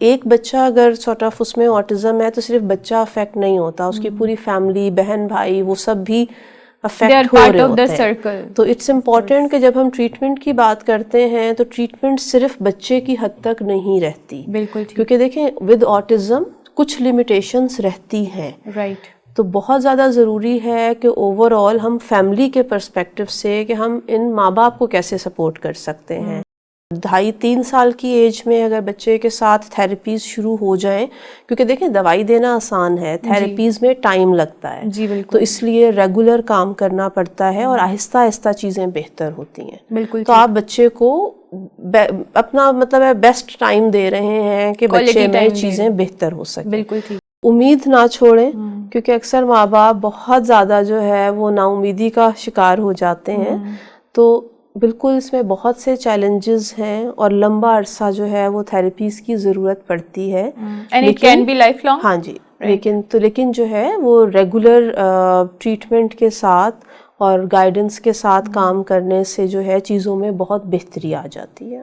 ایک بچہ اگر سارٹ آف اس میں آٹزم ہے تو صرف بچہ افیکٹ نہیں ہوتا, اس کی پوری فیملی, بہن بھائی, وہ سب بھی افیکٹ ہو رہے ہوتے ہیں. تو اٹس امپورٹنٹ کہ جب ہم ٹریٹمنٹ کی بات کرتے ہیں تو ٹریٹمنٹ صرف بچے کی حد تک نہیں رہتی, بالکل, کیونکہ دیکھیں ود آٹزم کچھ لمیٹیشنس رہتی ہیں. رائٹ. تو بہت زیادہ ضروری ہے کہ اوور آل ہم فیملی کے پرسپیکٹو سے کہ ہم ان ماں باپ کو کیسے سپورٹ کر سکتے ہیں. 2.5-3 سال کی ایج میں اگر بچے کے ساتھ تھیراپیز شروع ہو جائیں, کیونکہ دیکھیں دوائی دینا آسان ہے, تھیراپیز میں ٹائم لگتا ہے, جی بالکل, تو اس لیے ریگولر کام کرنا پڑتا ہے اور آہستہ آہستہ چیزیں بہتر ہوتی ہیں. بالکل. تو آپ بچے کو اپنا مطلب ہے بیسٹ ٹائم دے رہے ہیں کہ بچے میں چیزیں بہتر ہو سکیں. بالکل ٹھیک. امید نہ چھوڑیں, کیونکہ اکثر ماں باپ بہت زیادہ جو ہے وہ نا امیدی کا شکار ہو جاتے ہیں. تو بالکل اس میں بہت سے چیلنجز ہیں اور لمبا عرصہ جو ہے وہ تھیراپیز کی ضرورت پڑتی ہے. ہاں جی, لیکن جو ہے وہ ریگولر ٹریٹمنٹ کے ساتھ اور گائیڈنس کے ساتھ کام کرنے سے جو ہے چیزوں میں بہت بہتری آ جاتی ہے.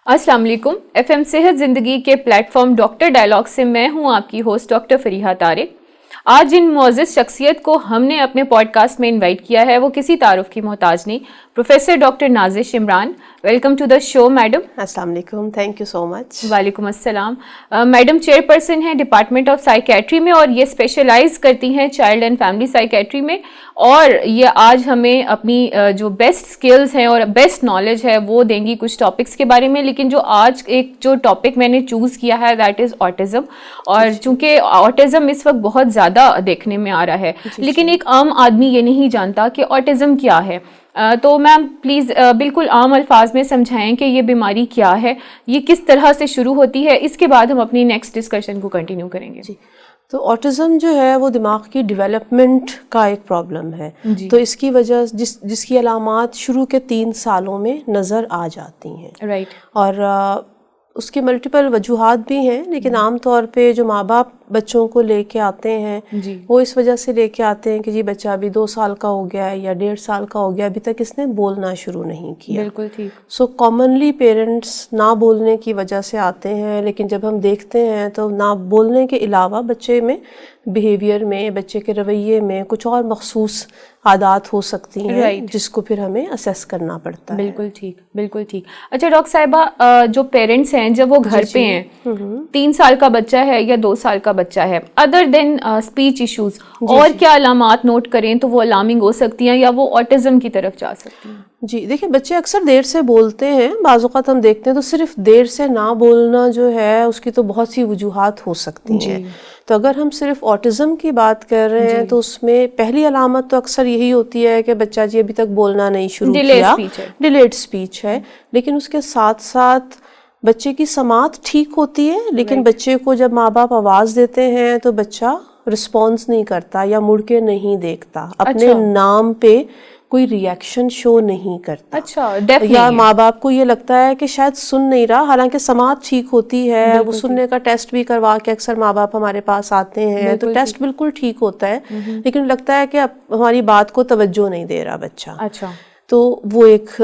السلام علیکم. ایف ایم صحت زندگی کے پلیٹ فارم ڈاکٹر ڈائلاگ سے میں ہوں آپ کی ہوسٹ ڈاکٹر فریحہ طارق. آج ان معزز شخصیت کو ہم نے اپنے پوڈ کاسٹ میں انوائٹ کیا ہے, وہ کسی تعارف کی محتاج نہیں, professor doctor Nazish Imran. Welcome to the show madam. السلام علیکم, تھینک یو سو مچ. وعلیکم السلام. میڈم چیئر پرسن ہیں ڈپارٹمنٹ آف سائیکیٹری میں اور یہ اسپیشلائز کرتی ہیں چائلڈ اینڈ فیملی سائیکیٹری میں, اور یہ آج ہمیں اپنی جو بیسٹ سکلز ہیں اور بیسٹ نالج ہے وہ دیں گی کچھ ٹاپکس کے بارے میں. لیکن جو آج ایک جو ٹاپک میں نے چوز کیا ہے دیٹ از آٹزم, اور چونکہ آٹزم اس وقت بہت زیادہ دیکھنے میں آ رہا ہے, لیکن ایک عام آدمی یہ نہیں جانتا کہ آٹزم کیا ہے. تو میم پلیز بالکل عام الفاظ میں سمجھائیں کہ یہ بیماری کیا ہے, یہ کس طرح سے شروع ہوتی ہے, اس کے بعد ہم اپنی نیکسٹ ڈسکشن کو کنٹینیو کریں گے. جی, تو آٹزم جو ہے وہ دماغ کی ڈیولپمنٹ کا ایک پرابلم ہے. تو اس کی وجہ جس کی علامات شروع کے 3 سالوں میں نظر آ جاتی ہیں. رائٹ. اور اس کی ملٹیپل وجوہات بھی ہیں, لیکن عام طور پہ جو ماں باپ بچوں کو لے کے آتے ہیں وہ اس وجہ سے لے کے آتے ہیں کہ جی بچہ ابھی 2 سال کا ہو گیا ہے یا 1.5 سال کا ہو گیا, ابھی تک اس نے بولنا شروع نہیں کیا. بالکل ٹھیک. سو کامنلی پیرنٹس نہ بولنے کی وجہ سے آتے ہیں, لیکن جب ہم دیکھتے ہیں تو نہ بولنے کے علاوہ بچے میں بیہیویئر میں, بچے کے رویے میں کچھ اور مخصوص عادات ہو سکتی ہیں جس کو پھر ہمیں اسیس کرنا پڑتا ہے. بالکل ٹھیک, بالکل ٹھیک. اچھا ڈاکٹر صاحبہ, جو پیرنٹس ہیں جب وہ گھر پہ ہیں, 3 سال کا بچہ ہے یا 2 سال کا بچہ ہے, ادر دین اسپیچ ایشوز اور کیا علامات نوٹ کریں تو وہ الارمنگ ہو سکتی ہیں یا وہ آٹزم کی طرف جا سکتی ہیں؟ جی دیکھیں, بچے اکثر دیر سے بولتے ہیں, بعض اوقات ہم دیکھتے ہیں تو صرف دیر سے نہ بولنا جو ہے اس کی تو بہت سی وجوہات ہو سکتی ہیں. تو اگر ہم صرف آٹزم کی بات کر رہے ہیں تو اس میں پہلی علامت تو اکثر یہی ہوتی ہے کہ بچہ جی ابھی تک بولنا نہیں شروع کیا, ڈیلیڈ اسپیچ ہے. لیکن اس کے ساتھ ساتھ بچے کی سماعت ٹھیک ہوتی ہے, لیکن بچے کو جب ماں باپ آواز دیتے ہیں تو بچہ رسپانس نہیں کرتا یا مڑ کے نہیں دیکھتا, اپنے نام پہ کوئی ری ایکشن شو نہیں کرتا. یا ماں باپ کو یہ لگتا ہے کہ شاید سن نہیں رہا, حالانکہ سماعت ٹھیک ہوتی ہے. وہ سننے کا ٹیسٹ بھی کروا کے اکثر ماں باپ ہمارے پاس آتے ہیں تو ٹیسٹ بالکل ٹھیک ہوتا ہے, لیکن لگتا ہے کہ اب ہماری بات کو توجہ نہیں دے رہا بچہ. تو وہ ایک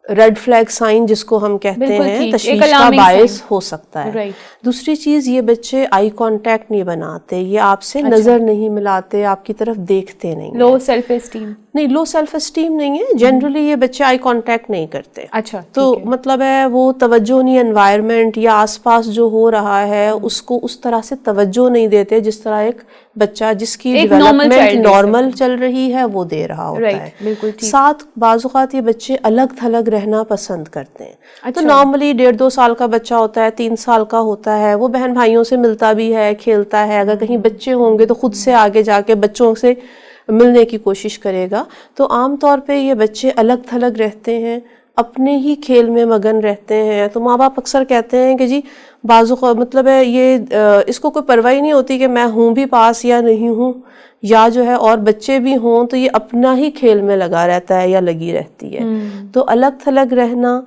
ریڈ فلیگ سائن جس کو ہم کہتے ہیں تشویش کا باعث ہو سکتا ہے. دوسری چیز, یہ بچے آئی کانٹیکٹ نہیں بناتے, یہ آپ سے نظر نہیں ملاتے, آپ کی طرف دیکھتے نہیں. لو سیلف اسٹیم نہیں, لو سیلف اسٹیم نہیں ہے, جنرلی یہ بچے آئی کانٹیکٹ نہیں کرتے. اچھا, تو مطلب ہے وہ توجہ نہیں, انوائرمنٹ یا آس پاس جو ہو رہا ہے اس کو اس طرح سے توجہ نہیں دیتے جس طرح ایک بچہ جس کی ڈیولپمنٹ نارمل چل رہی ہے وہ دے رہا ہوتا ہے. ساتھ بعض اوقات یہ بچے الگ تھلگ رہنا پسند کرتے ہیں. تو نارملی 1.5-2 سال کا بچہ ہوتا ہے, 3 سال کا ہوتا ہے, وہ بہن بھائیوں سے ملتا بھی ہے, کھیلتا ہے. اگر کہیں بچے ہوں گے تو خود سے آگے جا کے بچوں سے ملنے کی کوشش کرے گا. تو عام طور پہ یہ بچے الگ تھلگ رہتے ہیں, اپنے ہی کھیل میں مگن رہتے ہیں. تو ماں باپ اکثر کہتے ہیں کہ جی بازو مطلب ہے یہ اس کو کوئی پرواہ نہیں ہوتی کہ میں ہوں بھی پاس یا نہیں ہوں, یا جو ہے اور بچے بھی ہوں, تو یہ اپنا ہی کھیل میں لگا رہتا ہے یا لگی رہتی ہے. تو الگ تھلگ رہنا,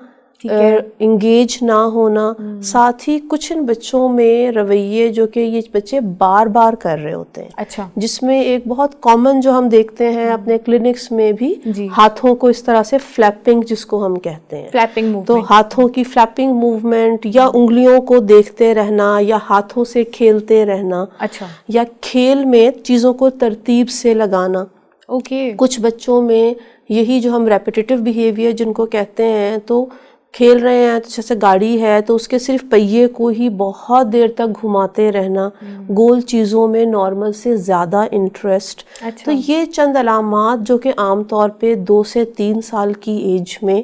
انگیج نہ ہونا، ساتھ ہی کچھ ان بچوں میں رویے جو کہ یہ بچے بار بار کر رہے ہوتے ہیں، اچھا، جس میں ایک بہت کامن جو ہم دیکھتے ہیں اپنے کلینکس میں بھی، ہاتھوں کو اس طرح سے فلیپنگ جس کو ہم کہتے ہیں، فلیپنگ موومنٹ، تو ہاتھوں کی فلیپنگ موومنٹ یا انگلیوں کو دیکھتے رہنا یا ہاتھوں سے کھیلتے رہنا، اچھا، یا کھیل میں چیزوں کو ترتیب سے لگانا. اوکے، کچھ بچوں میں یہی جو ہم ریپیٹیٹیو بیہیویئر جن کو کہتے ہیں، تو کھیل رہے ہیں تو جیسے گاڑی ہے تو اس کے صرف پہیے کو ہی بہت دیر تک گھماتے رہنا، گول چیزوں میں نارمل سے زیادہ انٹرسٹ. تو یہ چند علامات جو کہ عام طور پہ 2 سے 3 سال کی ایج میں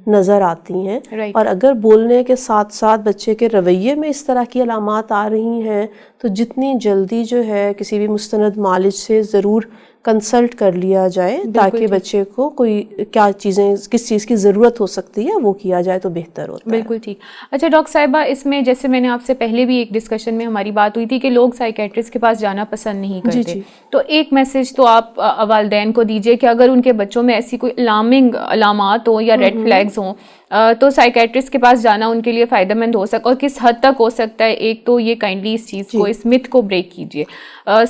نظر آتی ہیں. اور اگر بولنے کے ساتھ ساتھ بچے کے رویے میں اس طرح کی علامات آ رہی ہیں تو جتنی جلدی جو ہے کسی بھی مستند معالج سے ضرور کنسلٹ کر لیا جائے تاکہ بچے کو کوئی کیا چیزیں کس چیز کی ضرورت ہو سکتی ہے وہ کیا جائے تو بہتر ہوتا ہے. بالکل ٹھیک. اچھا ڈاکٹر صاحبہ، اس میں جیسے میں نے آپ سے پہلے بھی ایک ڈسکشن میں ہماری بات ہوئی تھی کہ لوگ سائیکیٹرسٹ کے پاس جانا پسند نہیں کرتے، تو ایک میسج تو آپ والدین کو دیجیے کہ اگر ان کے بچوں میں ایسی کوئی الارمنگ علامات ہوں یا ریڈ فلیگز ہوں تو سائیکیٹرسٹ کے پاس جانا ان کے لیے فائدہ مند ہو سکتا، اور کس حد تک ہو سکتا ہے. ایک تو یہ کائنڈلی اس چیز کو، اس متھ کو بریک کیجیے.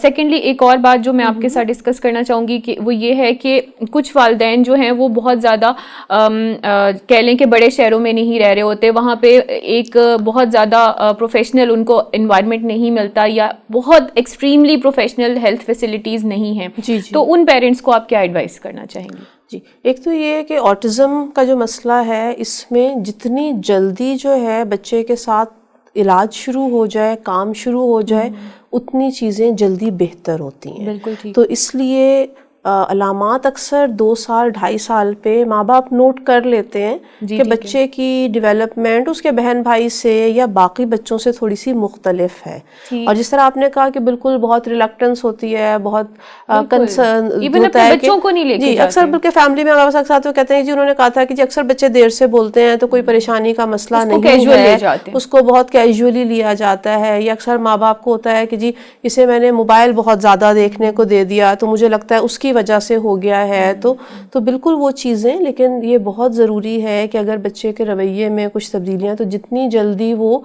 سیکنڈلی ایک اور بات جو میں آپ کے ساتھ ڈسکس کرنا چاہوں گی کہ وہ یہ ہے کہ کچھ والدین جو ہیں وہ بہت زیادہ کہہ لیں کہ بڑے شہروں میں نہیں رہ رہے ہوتے، وہاں پہ ایک بہت زیادہ پروفیشنل ان کو انوائرمنٹ نہیں ملتا یا بہت ایکسٹریملی پروفیشنل ہیلتھ فیسلٹیز نہیں ہیں. تو ان پیرنٹس کو آپ کیا ایڈوائس کرنا چاہیں گے؟ جی، ایک تو یہ ہے کہ آٹزم کا جو مسئلہ ہے اس میں جتنی جلدی جو ہے بچے کے ساتھ علاج شروع ہو جائے، کام شروع ہو جائے، اتنی چیزیں جلدی بہتر ہوتی ہیں. بالکل ٹھیک. تو اس لیے علامات اکثر 2 سال 2.5 سال پہ ماں باپ نوٹ کر لیتے ہیں کہ بچے کی ڈیولپمنٹ اس کے بہن بھائی سے یا باقی بچوں سے تھوڑی سی مختلف ہے. اور جس طرح آپ نے کہا کہ بالکل بہت ریلکٹنس ہوتی ہے، بہت کنسرن ہوتا ہے بچوں کو نہیں لے کے جی اکثر بلکہ فیملی میں ہمارے ساتھ وہ کہتے ہیں جی انہوں نے کہا تھا کہ جی اکثر بچے دیر سے بولتے ہیں تو کوئی پریشانی کا مسئلہ نہیں ہے، اس کو بہت کیجولی لیا جاتا ہے. یا اکثر ماں باپ کو ہوتا ہے کہ جی اسے میں نے موبائل بہت زیادہ دیکھنے کو دے دیا تو مجھے لگتا ہے اس کی وجہ سے ہو گیا ہے. تو بالکل وہ چیزیں، لیکن یہ بہت ضروری ہے کہ اگر بچے کے رویے میں کچھ تبدیلیاں تو جتنی جلدی وہ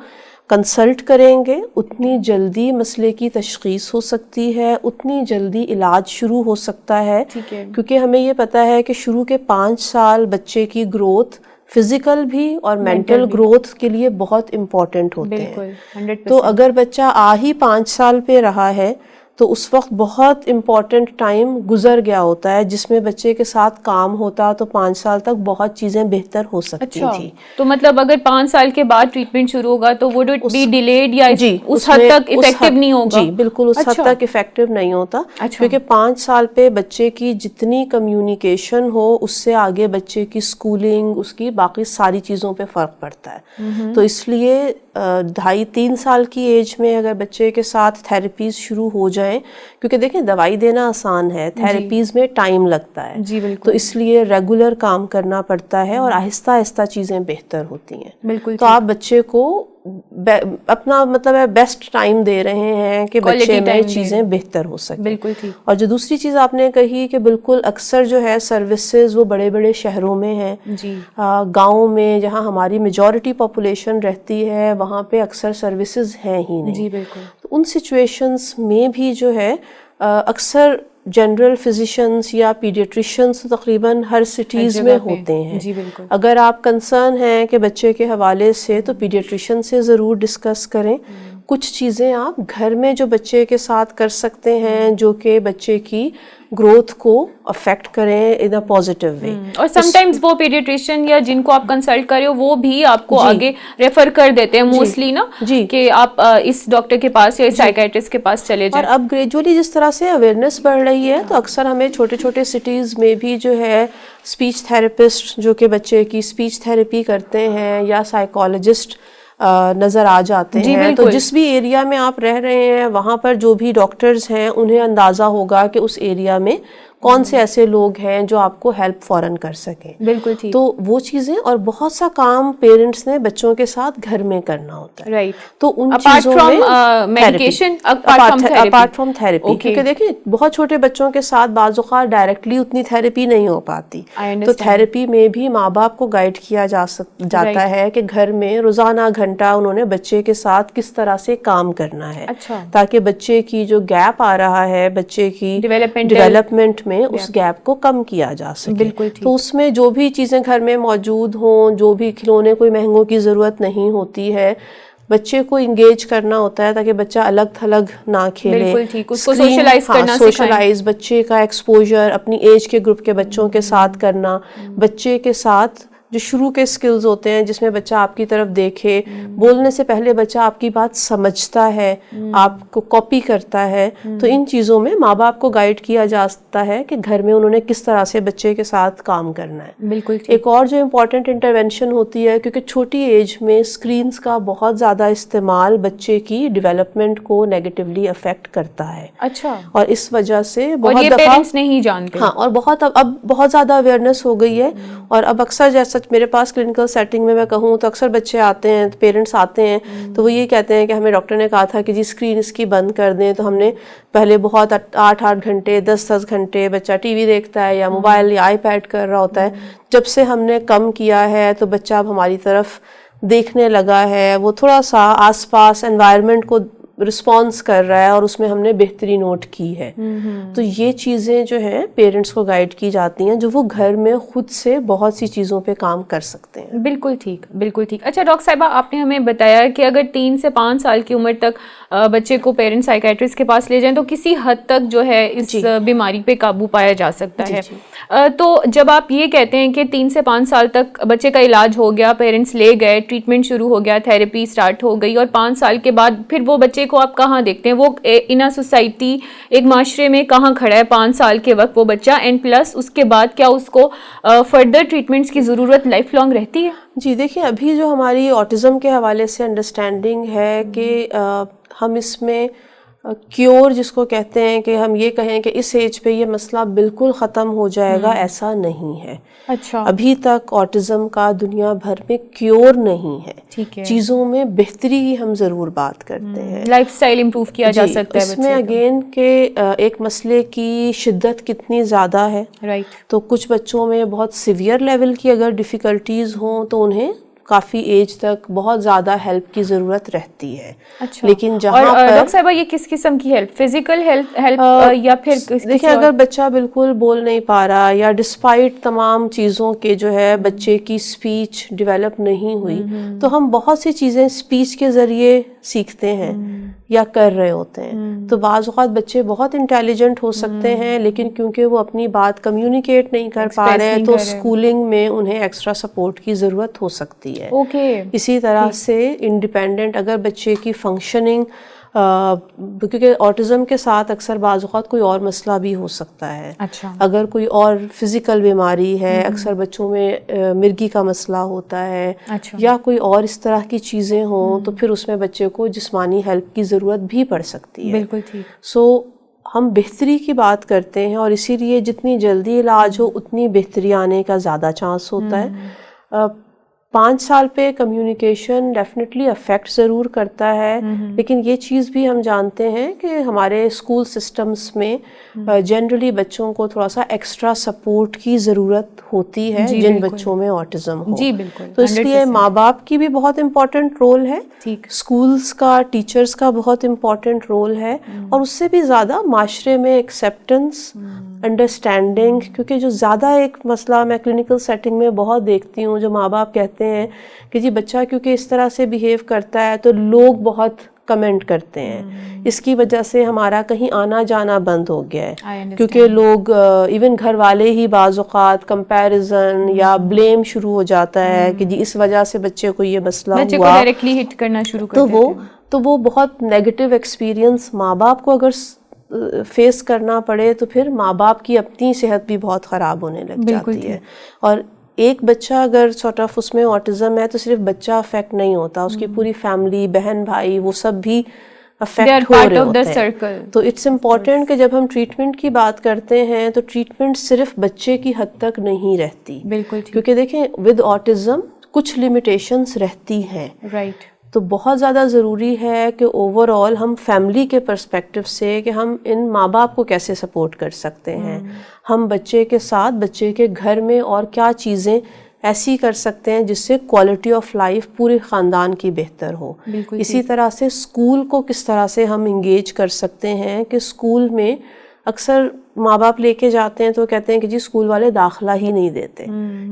کنسلٹ کریں گے اتنی جلدی مسئلے کی تشخیص ہو سکتی ہے، اتنی جلدی علاج شروع ہو سکتا ہے. کیونکہ ہمیں یہ پتہ ہے کہ شروع کے 5 سال بچے کی گروتھ فزیکل بھی اور مینٹل گروتھ کے لیے بہت امپورٹنٹ ہوتے ہیں. تو اگر بچہ ہی 5 سال پہ رہا ہے تو اس وقت بہت امپورٹنٹ ٹائم گزر گیا ہوتا ہے جس میں بچے کے ساتھ کام ہوتا تو 5 سال تک بہت چیزیں بہتر ہو سکتی تھی. تو مطلب اگر 5 سال کے بعد ٹریٹمنٹ شروع ہوگا تو وہ بی ڈیلیڈ یا اس حد تک افیکٹو نہیں ہوگا؟ جی بالکل اس حد تک افیکٹو نہیں ہوتا، کیونکہ 5 سال پہ بچے کی جتنی کمیونیکیشن ہو اس سے آگے بچے کی اسکولنگ، اس کی باقی ساری چیزوں پہ فرق پڑتا ہے. تو اس لیے 2.5-3 سال کی ایج میں اگر بچے کے ساتھ تھیراپیز شروع ہو جائیں، کیونکہ دیکھیں دوائی دینا آسان ہے، تھیراپیز میں ٹائم لگتا ہے، تو اس لیے ریگولر کام کرنا پڑتا ہے اور آہستہ آہستہ چیزیں بہتر ہوتی ہیں. تو آپ بچے کو اپنا مطلب ہے بیسٹ ٹائم دے رہے ہیں کہ بچے میں چیزیں بہتر ہو سکیں. بالکل ٹھیک. اور جو دوسری چیز آپ نے کہی کہ بالکل اکثر جو ہے سروسز وہ بڑے بڑے شہروں میں ہیں، گاؤں میں جہاں ہماری میجورٹی پاپولیشن رہتی ہے وہاں پہ اکثر سروسز ہیں ہی نہیں. جی بالکل. تو ان سچویشنز میں بھی جو ہے اکثر جنرل فزیشنز یا پیڈیٹریشنز تقریباً ہر سٹیز میں ہوتے ہیں. اگر آپ کنسرن ہیں کہ بچے کے حوالے سے تو پیڈیٹریشن سے ضرور ڈسکس کریں. کچھ چیزیں آپ گھر میں جو بچے کے ساتھ کر سکتے ہیں جو کہ بچے کی گروتھ کو افیکٹ کریں ان اے پازیٹیو وے. اور سم ٹائمز وہ پیڈیٹریشین یا جن کو آپ کنسلٹ کر رہے ہو وہ بھی آپ کو آگے ریفر کر دیتے ہیں موسٹلی نا، کہ آپ اس ڈاکٹر کے پاس یا سائیکیٹرسٹ کے پاس چلے جائیں. اور اب گریجولی جس طرح سے اویئرنیس بڑھ رہی ہے تو اکثر ہمیں چھوٹے چھوٹے سٹیز میں بھی جو ہے اسپیچ تھراپسٹ جو کہ بچے کی اسپیچ تھراپی کرتے ہیں یا سائیکالوجسٹ نظر آ جاتے ہیں. تو جس بھی ایریا میں آپ رہ رہے ہیں وہاں پر جو بھی ڈاکٹرز ہیں انہیں اندازہ ہوگا کہ اس ایریا میں کون سے ایسے لوگ ہیں جو آپ کو ہیلپ فوراً کر سکیں. بالکل ٹھیک. تو وہ چیزیں اور بہت سا کام پیرنٹس نے بچوں کے ساتھ گھر میں کرنا ہوتا ہے. رائٹ. تو ان چیزوں میں میڈیکیشن اپارٹ فرام تھیراپی, کیونکہ دیکھیں بہت چھوٹے بچوں کے ساتھ بعض اوقات ڈائریکٹلی اتنی تھیراپی نہیں ہو پاتی, تو تھیراپی میں بھی ماں باپ کو گائیڈ کیا جاتا ہے کہ گھر میں روزانہ گھنٹہ انہوں نے بچے کے ساتھ کس طرح سے کام کرنا ہے, تاکہ بچے کی جو گیپ آ رہا ہے بچے کی ڈیولپمنٹ میں اس گیپ کو کم کیا جا سکے. تو اس میں جو بھی چیزیں گھر میں موجود ہوں, جو بھی کھلونے کوئی مہنگوں کی ضرورت نہیں ہوتی ہے, بچے کو انگیج کرنا ہوتا ہے تاکہ بچہ الگ تھلگ نہ کھیلے. سوشلائز, بچے کا ایکسپوجر اپنی ایج کے گروپ کے بچوں کے ساتھ کرنا, بچے کے ساتھ جو شروع کے سکلز ہوتے ہیں جس میں بچہ آپ کی طرف دیکھے, بولنے سے پہلے بچہ آپ کی بات سمجھتا ہے, آپ کو کاپی کرتا ہے. تو ان چیزوں میں ماں باپ کو گائیڈ کیا جاتا ہے کہ گھر میں انہوں نے کس طرح سے بچے کے ساتھ کام کرنا ہے. بالکل. ایک اور جو امپورٹنٹ انٹرونشن ہوتی ہے, کیونکہ چھوٹی ایج میں اسکرینس کا بہت زیادہ استعمال بچے کی ڈیولپمنٹ کو نیگیٹیولی افیکٹ کرتا ہے. اچھا. اور اس وجہ سے بہت دفعہ پیرنٹس نہیں جانتے. ہاں, اور اب بہت زیادہ اویئرنیس ہو گئی ہے, اور اب اکثر جیسا میرے پاس کلینکل سیٹنگ میں کہوں تو اکثر بچے آتے ہیں, پیرنٹس آتے ہیں تو وہ یہ کہتے ہیں کہ ہمیں ڈاکٹر نے کہا تھا کہ جی اسکرین اس کی بند کر دیں. تو ہم نے پہلے بہت 8 گھنٹے 10 گھنٹے بچہ ٹی وی دیکھتا ہے یا موبائل یا آئی پیڈ کر رہا ہوتا ہے. جب سے ہم نے کم کیا ہے تو بچہ اب ہماری طرف دیکھنے لگا ہے, وہ تھوڑا سا آس پاس انوائرمنٹ کو رسپانس کر رہا ہے, اور اس میں ہم نے بہتری نوٹ کی ہے. تو یہ چیزیں جو ہیں پیرنٹس کو گائیڈ کی جاتی ہیں جو وہ گھر میں خود سے بہت سی چیزوں پہ کام کر سکتے ہیں. بالکل ٹھیک, بالکل ٹھیک. اچھا ڈاکٹر صاحبہ, آپ نے ہمیں بتایا کہ اگر 3 سے 5 سال کی عمر تک بچے کو پیرنٹ سائیکیٹرسٹ کے پاس لے جائیں تو کسی حد تک جو ہے اس بیماری پہ قابو پایا جا سکتا ہے. تو جب آپ یہ کہتے ہیں کہ 3 سے 5 سال تک بچے کا علاج ہو گیا, پیرنٹس لے گئے, ٹریٹمنٹ شروع ہو گیا, تھیراپی اسٹارٹ ہو گئی, اور 5 سال کے بعد پھر وہ بچے کو آپ کہاں دیکھتے ہیں, وہ ان ا سوسائٹی ایک معاشرے میں کہاں کھڑا ہے 5 سال کے وقت وہ بچہ, اینڈ پلس اس کے بعد کیا اس کو فردر ٹریٹمنٹس کی ضرورت لائف لانگ رہتی ہے؟ جی دیکھیں, ابھی جو ہماری آٹزم کے حوالے سے انڈرسٹینڈنگ ہے کہ ہم اس میں کیور جس کو کہتے ہیں کہ ہم یہ کہیں کہ اس ایج پہ یہ مسئلہ بالکل ختم ہو جائے گا, ایسا نہیں ہے. اچھا. ابھی تک آٹزم کا دنیا بھر میں کیور نہیں ہے. ٹھیک ہے. چیزوں میں بہتری کی ہم ضرور بات کرتے ہیں, لائف سٹائل امپروو کیا جا سکتا ہے. اس میں اگین کہ ایک مسئلے کی شدت کتنی زیادہ ہے. رائٹ. تو کچھ بچوں میں بہت سیویئر لیول کی اگر ڈیفیکلٹیز ہوں تو انہیں کافی ایج تک بہت زیادہ ہیلپ کی ضرورت رہتی ہے. اچھا. لیکن جہاں پر ڈاکٹر صاحبہ یہ کس قسم کی ہیلپ, فزیکل ہیلپ یا پھر دیکھیں اگر بچہ بالکل بول نہیں پا رہا یا ڈسپائٹ تمام چیزوں کے جو ہے بچے کی اسپیچ ڈیولپ نہیں ہوئی, تو ہم بہت سی چیزیں اسپیچ کے ذریعے سیکھتے ہیں یا کر رہے ہوتے ہیں. تو بعض اوقات بچے بہت انٹیلیجنٹ ہو سکتے ہیں لیکن کیونکہ وہ اپنی بات کمیونیکیٹ نہیں کر پا رہے ہیں تو اسکولنگ میں انہیں ایکسٹرا سپورٹ کی ضرورت ہو سکتی ہے. اسی طرح سے انڈیپینڈنٹ اگر بچے کی فنکشننگ, کیونکہ آٹزم کے ساتھ اکثر بعض اوقات کوئی اور مسئلہ بھی ہو سکتا ہے. اگر کوئی اور فزیکل بیماری ہے, اکثر بچوں میں مرگی کا مسئلہ ہوتا ہے یا کوئی اور اس طرح کی چیزیں ہوں تو پھر اس میں بچے کو جسمانی ہیلپ کی ضرورت بھی پڑ سکتی ہے. بالکل ٹھیک. سو ہم بہتری کی بات کرتے ہیں اور اسی لیے جتنی جلدی علاج ہو اتنی بہتری آنے کا زیادہ چانس ہوتا ہے. 5 سال پہ کمیونیکیشن ڈیفینیٹلی افیکٹ ضرور کرتا ہے, لیکن یہ چیز بھی ہم جانتے ہیں کہ ہمارے اسکول سسٹمز میں جنرلی بچوں کو تھوڑا سا ایکسٹرا سپورٹ کی ضرورت ہوتی ہے جن بچوں میں آٹزم ہو. تو اس لیے ماں باپ کی بھی بہت امپورٹنٹ رول ہے, اسکولس کا, ٹیچرز کا بہت امپورٹنٹ رول ہے, اور اس سے بھی زیادہ معاشرے میں ایکسیپٹنس, انڈرسٹینڈنگ. کیونکہ جو زیادہ ایک مسئلہ میں کلینکل سیٹنگ میں بہت دیکھتی ہوں, جو ماں باپ کہتے ہیں کہ جی بچہ کیونکہ اس طرح سے بیہیو کرتا ہے تو لوگ بہت کمنٹ کرتے ہیں, اس کی وجہ سے ہمارا کہیں آنا جانا بند ہو گیا ہے. کیونکہ لوگ ایون گھر والے ہی بعض اوقات کمپیریزن یا بلیم شروع ہو جاتا ہے کہ جی اس وجہ سے بچے کو یہ مسئلہ ہوا, بچے کو ڈائریکٹلی ہٹ کرنا شروع کر دیتے ہیں. تو وہ بہت نیگیٹو ایکسپیرینس ماں باپ کو اگر فیس کرنا پڑے تو پھر ماں باپ کی اپنی صحت بھی بہت خراب ہونے لگ جاتی ہے. اور ایک بچہ اگر سارٹ آف اس میں آٹزم ہے تو صرف بچہ افیکٹ نہیں ہوتا, اس کی پوری فیملی, بہن بھائی, وہ سب بھی افیکٹ ہو رہے ہوتے ہیں. تو اٹس امپورٹنٹ کہ جب ہم ٹریٹمنٹ کی بات کرتے ہیں تو ٹریٹمنٹ صرف بچے کی حد تک نہیں رہتی, بالکل, کیونکہ دیکھیں ود آٹزم کچھ لمیٹیشنس رہتی ہیں. رائٹ. تو بہت زیادہ ضروری ہے کہ اوور آل ہم فیملی کے پرسپیکٹو سے کہ ہم ان ماں باپ کو کیسے سپورٹ کر سکتے ہیں, ہم بچے کے ساتھ بچے کے گھر میں اور کیا چیزیں ایسی کر سکتے ہیں جس سے کوالٹی آف لائف پورے خاندان کی بہتر ہو. اسی طرح سے اسکول کو کس طرح سے ہم انگیج کر سکتے ہیں کہ اسکول میں اکثر ماں باپ لے کے جاتے ہیں تو کہتے ہیں کہ جی اسکول والے داخلہ ہی نہیں دیتے,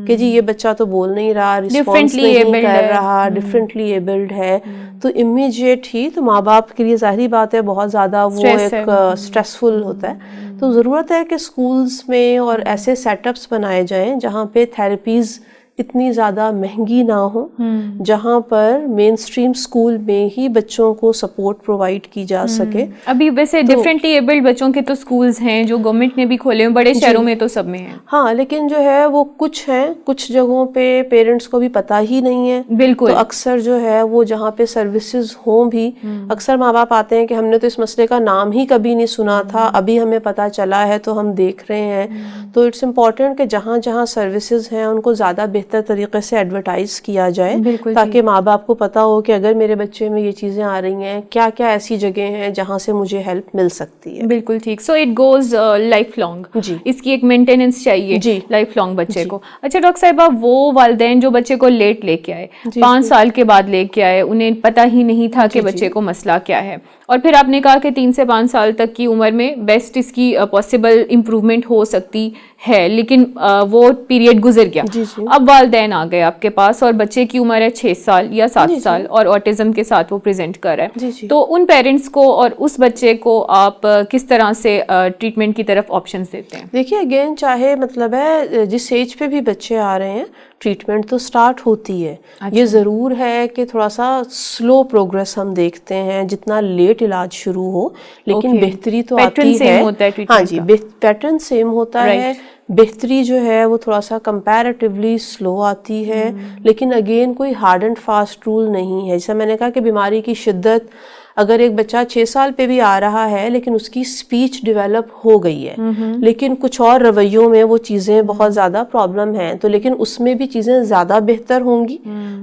کہ جی یہ بچہ تو بول نہیں رہا, رسپانس نہیں کر رہا, ڈفرینٹلی ایبلڈ ہے. تو امیجیٹ ہی تو ماں باپ کے لیے ظاہری بات ہے بہت زیادہ وہ ایک اسٹریسفل ہوتا ہے. تو ضرورت ہے کہ اسکولس میں اور ایسے سیٹ اپس بنائے جائیں جہاں پہ تھراپیز اتنی زیادہ مہنگی نہ ہو, جہاں پر مین اسٹریم اسکول میں ہی بچوں کو سپورٹ پرووائڈ کی جا سکے. ابھی ویسے ڈفرینٹلی ایبلڈ بچوں کے تو اسکولز ہیں جو گورنمنٹ نے بھی کھولے ہیں, بڑے شہروں میں تو سب میں ہیں. ہاں, لیکن جو ہے وہ کچھ ہیں, کچھ جگہوں پہ پیرنٹس کو بھی پتہ ہی نہیں ہے. بالکل. تو اکثر جو ہے وہ جہاں پہ سروسز ہوں بھی, اکثر ماں باپ آتے ہیں کہ ہم نے تو اس مسئلے کا نام ہی کبھی نہیں سنا تھا, ابھی ہمیں پتہ چلا ہے تو ہم دیکھ رہے ہیں. تو اٹس امپورٹنٹ کہ جہاں جہاں سروسز ہیں ان کو زیادہ بہتر طریقے سے ایڈورٹائز کیا جائے, تاکہ ماں باپ کو پتہ ہو کہ اگر میرے بچے میں یہ چیزیں آ رہی ہیں, کیا کیا ایسی جگہیں ہیں جہاں سے مجھے ہیلپ مل سکتی ہے. بالکل ٹھیک. So it goes life long. جی, اس کی ایک مینٹیننس چاہیے لائف لانگ بچے کو. اچھا ڈاکٹر صاحبہ, وہ والدین جو بچے کو لیٹ لے کے آئے, 5 سال کے بعد لے کے آئے, انہیں پتہ ہی نہیں تھا کہ بچے کو مسئلہ کیا ہے, اور پھر آپ نے کہا کہ 3 سے 5 سال تک کی عمر میں بیسٹ اس کی پاسبل امپروومنٹ ہو سکتی ہے, لیکن وہ پیریڈ گزر گیا. اب والدین آ گئے آپ کے پاس اور بچے کی عمر ہے 6 سال یا 7 سال اور آٹزم کے ساتھ وہ پریزنٹ کر رہا ہے. تو ان پیرنٹس کو اور اس بچے کو آپ کس طرح سے ٹریٹمنٹ کی طرف آپشنز دیتے ہیں؟ دیکھیے اگین چاہے مطلب ہے جس ایج پہ بھی بچے آ رہے ہیں ٹریٹمنٹ تو سٹارٹ ہوتی ہے. یہ ضرور ہے کہ تھوڑا سا سلو پروگریس ہم دیکھتے ہیں, جتنا لیٹ علاج شروع ہو لیکن بہتری تو آتی ہے. ہاں جی, پیٹرن سیم ہوتا ہے, بہتری جو ہے وہ تھوڑا سا کمپیریٹیولی سلو آتی ہے, لیکن اگین کوئی ہارڈ اینڈ فاسٹ رول نہیں ہے. جیسا میں نے کہا کہ بیماری کی شدت, اگر ایک بچہ 6 سال پہ بھی آ رہا ہے لیکن اس کی اسپیچ ڈیولپ ہو گئی ہے, لیکن کچھ اور رویوں میں وہ چیزیں بہت زیادہ پرابلم ہیں, تو لیکن اس میں بھی چیزیں زیادہ بہتر ہوں گی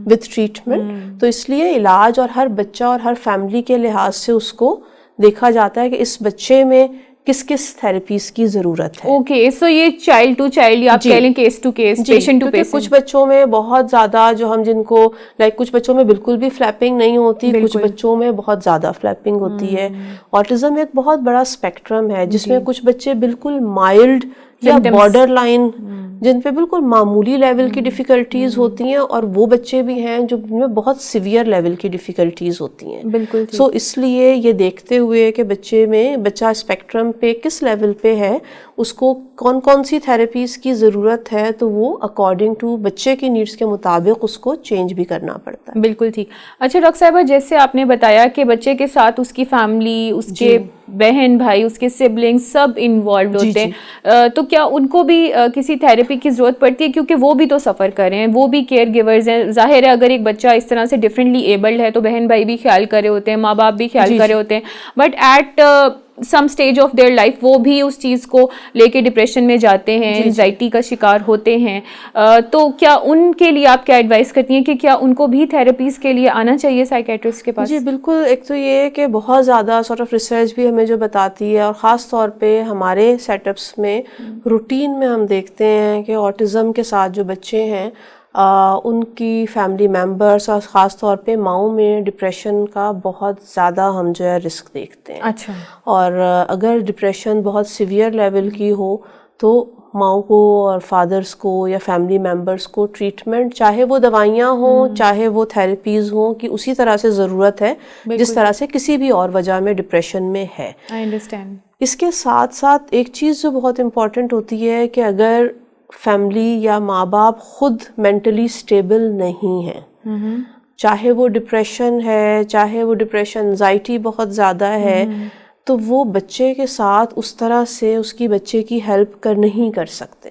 وتھ ٹریٹمنٹ. تو اس لیے علاج اور ہر بچہ اور ہر فیملی کے لحاظ سے اس کو دیکھا جاتا ہے کہ اس بچے میں کس کس تھراپیز کی ضرورت ہے. اوکے, سو یہ چائلڈ ٹو چائلڈ یا آپ کہہ لیں case to case, patient to patient. کچھ بچوں میں بہت زیادہ جو ہم جن کو کچھ بچوں میں بالکل بھی فلیپنگ نہیں ہوتی, کچھ بچوں میں بہت زیادہ فلیپنگ ہوتی ہے. آٹزم ایک بہت بڑا اسپیکٹرم ہے جس میں کچھ بچے بالکل مائلڈ یا بارڈر لائن, جن پہ بالکل معمولی لیول کی ڈیفیکلٹیز ہوتی ہیں, اور وہ بچے بھی ہیں جو میں بہت سیویئر لیول کی ڈیفیکلٹیز ہوتی ہیں. بالکل. سو اس لیے یہ دیکھتے ہوئے کہ بچہ اسپیکٹرم پہ کس لیول پہ ہے, اس کو کون کون سی تھراپیز کی ضرورت ہے, تو وہ اکارڈنگ ٹو بچے کی نیڈس کے مطابق اس کو چینج بھی کرنا پڑتا ہے. بالکل ٹھیک. اچھا ڈاکٹر صاحبہ, جیسے آپ نے بتایا کہ بچے کے ساتھ اس کی فیملی, اس کے بہن بھائی, اس کے سبلنگ سب انوالوڈ ہوتے ہیں, تو کیا ان کو بھی کسی تھراپی کی ضرورت پڑتی ہے؟ کیونکہ وہ بھی تو سفر کر رہے ہیں, وہ بھی کیئر گیورز ہیں. ظاہر ہے اگر ایک بچہ اس طرح سے ڈفرینٹلی ایبلڈ ہے تو بہن بھائی بھی خیال کر رہے ہوتے ہیں, ماں باپ بھی خیال کر رہے ہوتے ہیں, but at some stage of their life وہ بھی اس چیز کو لے کے ڈپریشن میں جاتے ہیں, اینزائٹی کا شکار ہوتے ہیں. تو کیا ان کے لیے آپ کیا ایڈوائز کرتی ہیں کہ کیا ان کو بھی تھراپیز کے لیے آنا چاہیے سائیکیٹرسٹ کے پاس؟ جی بالکل. ایک تو یہ ہے کہ بہت زیادہ سارٹ آف ریسرچ بھی ہمیں جو بتاتی ہے, اور خاص طور پہ ہمارے سیٹ اپس میں روٹین میں ہم دیکھتے ہیں کہ آٹزم کے ساتھ جو بچے ہیں ان کی فیملی ممبرس اور خاص طور پہ ماؤں میں ڈپریشن کا بہت زیادہ ہم جو ہے رسک دیکھتے ہیں. اچھا. اور اگر ڈپریشن بہت سیویئر لیول کی ہو تو ماؤں کو اور فادرز کو یا فیملی ممبرس کو ٹریٹمنٹ, چاہے وہ دوائیاں ہوں چاہے وہ تھراپیز ہوں, کی اسی طرح سے ضرورت ہے جس طرح سے کسی بھی اور وجہ میں ڈپریشن میں ہے. I understand. اس کے ساتھ ساتھ ایک چیز جو بہت امپورٹنٹ ہوتی ہے کہ اگر فیملی یا ماں باپ خود مینٹلی اسٹیبل نہیں ہیں, چاہے وہ ڈپریشن ہے, چاہے وہ ڈپریشن انزائٹی بہت زیادہ ہے, تو وہ بچے کے ساتھ اس طرح سے اس کی بچے کی ہیلپ نہیں کر سکتے.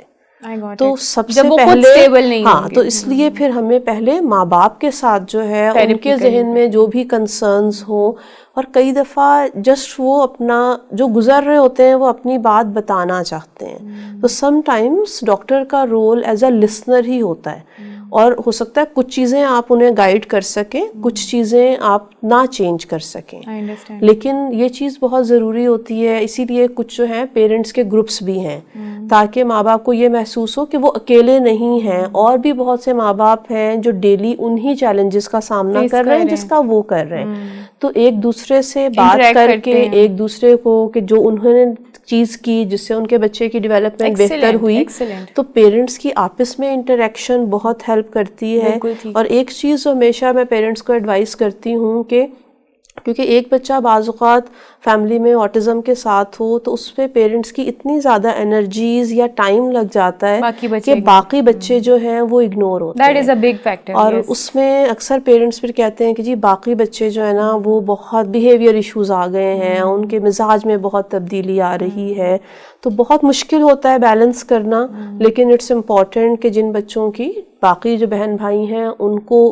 تو سب سے جب وہ خود stable نہیں ہاں تو اس لیے پھر ہمیں پہلے ماں باپ کے ساتھ جو ہے ان کے ذہن میں جو بھی کنسرنز ہوں، اور کئی دفعہ جسٹ وہ اپنا جو گزر رہے ہوتے ہیں وہ اپنی بات بتانا چاہتے ہیں، تو سم ٹائمز ڈاکٹر کا رول ایز اے لسنر ہی ہوتا ہے، اور ہو سکتا ہے کچھ چیزیں آپ انہیں گائیڈ کر سکیں، کچھ چیزیں آپ نہ چینج کر سکیں، لیکن یہ چیز بہت ضروری ہوتی ہے. اسی لیے کچھ جو ہیں پیرنٹس کے گروپس بھی ہیں تاکہ ماں باپ کو یہ محسوس ہو کہ وہ اکیلے نہیں ہیں، اور بھی بہت سے ماں باپ ہیں جو ڈیلی انہی چیلنجز کا سامنا کر رہے ہیں جس کا وہ کر رہے ہیں. تو ایک دوسرے سے بات کر کے ایک دوسرے کو کہ جو انہوں نے چیز کی جس سے ان کے بچے کی ڈیولپمنٹ بہتر ہوئی، تو پیرنٹس کی آپس میں انٹریکشن بہت ہیلپ کرتی ہے. اور ایک چیز ہمیشہ میں پیرنٹس کو ایڈوائز کرتی ہوں کہ کیونکہ ایک بچہ بعض اوقات فیملی میں آٹزم کے ساتھ ہو تو اس پہ پیرنٹس کی اتنی زیادہ انرجیز یا ٹائم لگ جاتا ہے کہ باقی بچے جو ہیں وہ اگنور ہوتے ہیں. That is a big factor. اور اس میں اکثر پیرنٹس پھر کہتے ہیں کہ جی باقی بچے جو ہے نا وہ بہت بیہیویئر ایشوز آ گئے ہیں، ان کے مزاج میں بہت تبدیلی آ رہی ہے، تو بہت مشکل ہوتا ہے بیلنس کرنا. لیکن اٹس امپورٹنٹ کہ جن بچوں کی باقی جو بہن بھائی ہیں ان کو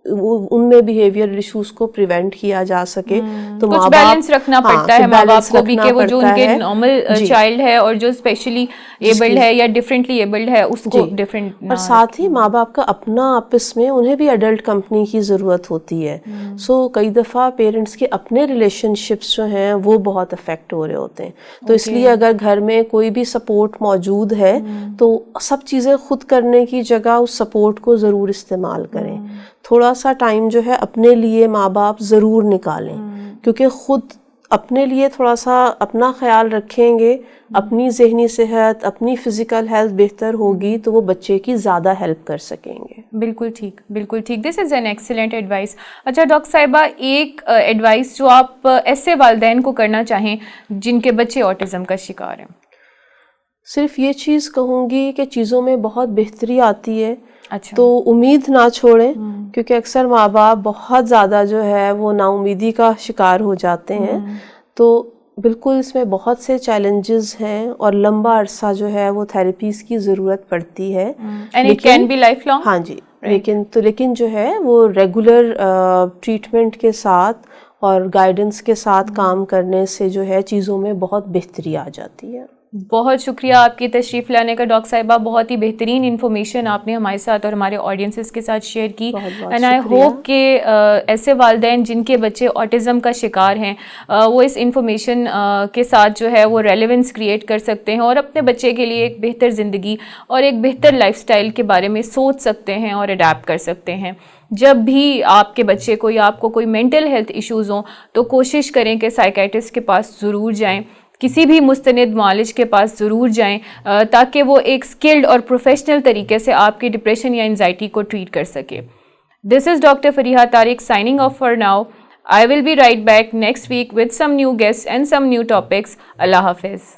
ان میں بیہیویئر ایشوز کو پریونٹ کیا جا سکے، تو کچھ بیلنس رکھنا پڑتا ہے ماں باپ کو بھی کہ وہ جو ان کے نارمل چائلڈ ہے اور جو اسپیشلی ایبلڈ ہے یا ڈفرینٹلی ایبلڈ ہے اس کو ڈفرینٹ. اور ساتھ ہی ماں باپ کا اپنا آپس میں انہیں بھی ایڈلٹ کمپنی کی ضرورت ہوتی ہے. سو کئی دفعہ پیرنٹس کے اپنے ریلیشن شپس جو ہیں وہ بہت افیکٹ ہو رہے ہوتے ہیں. تو اس لیے اگر گھر میں کوئی بھی سپورٹ موجود ہے تو سب چیزیں خود کرنے کی جگہ اس سپورٹ کو ضرور استعمال کریں. تھوڑا سا ٹائم جو ہے اپنے لیے ماں باپ ضرور نکالیں، کیونکہ خود اپنے لیے تھوڑا سا اپنا خیال رکھیں گے، اپنی ذہنی صحت، اپنی فزیکل ہیلتھ بہتر ہوگی تو وہ بچے کی زیادہ ہیلپ کر سکیں گے. بالکل ٹھیک، بالکل ٹھیک. دس از این ایکسیلنٹ ایڈوائس. اچھا ڈاکٹر صاحبہ، ایک ایڈوائس جو آپ ایسے والدین کو کرنا چاہیں جن کے بچے آٹزم کا شکار ہیں. صرف یہ چیز کہوں گی کہ چیزوں میں بہت بہتری آتی ہے. اچھا. تو امید نہ چھوڑیں، کیونکہ اکثر ماں باپ بہت زیادہ جو ہے وہ نا امیدی کا شکار ہو جاتے ہیں. تو بالکل اس میں بہت سے چیلنجز ہیں اور لمبا عرصہ جو ہے وہ تھیراپیز کی ضرورت پڑتی ہے. And it can be lifelong. ہاں جی، لیکن جو ہے وہ ریگولر ٹریٹمنٹ کے ساتھ اور گائیڈنس کے ساتھ کام کرنے سے جو ہے چیزوں میں بہت بہتری آ جاتی ہے. بہت شکریہ آپ کی تشریف لانے کا ڈاکٹر صاحبہ. بہت ہی بہترین انفارمیشن آپ نے ہمارے ساتھ اور ہمارے آڈینسز کے ساتھ شیئر کی. اینڈ آئی ہوپ کہ ایسے والدین جن کے بچے آٹزم کا شکار ہیں وہ اس انفارمیشن کے ساتھ جو ہے وہ ریلیونس کریٹ کر سکتے ہیں اور اپنے بچے کے لیے ایک بہتر زندگی اور ایک بہتر لائف سٹائل کے بارے میں سوچ سکتے ہیں اور اڈیپٹ کر سکتے ہیں. جب بھی آپ کے بچے کو یا آپ کو کوئی مینٹل ہیلتھ ایشوز ہوں تو کوشش کریں کہ سائیکیٹرسٹ کے پاس ضرور جائیں، کسی بھی مستند معالج کے پاس ضرور جائیں تاکہ وہ ایک اسکلڈ اور پروفیشنل طریقے سے آپ کی ڈپریشن یا انزائٹی کو ٹریٹ کر سکے. This is doctor Fariha Tariq signing off for now. I will be right back next week with some new guests and some new topics. Allah Hafiz.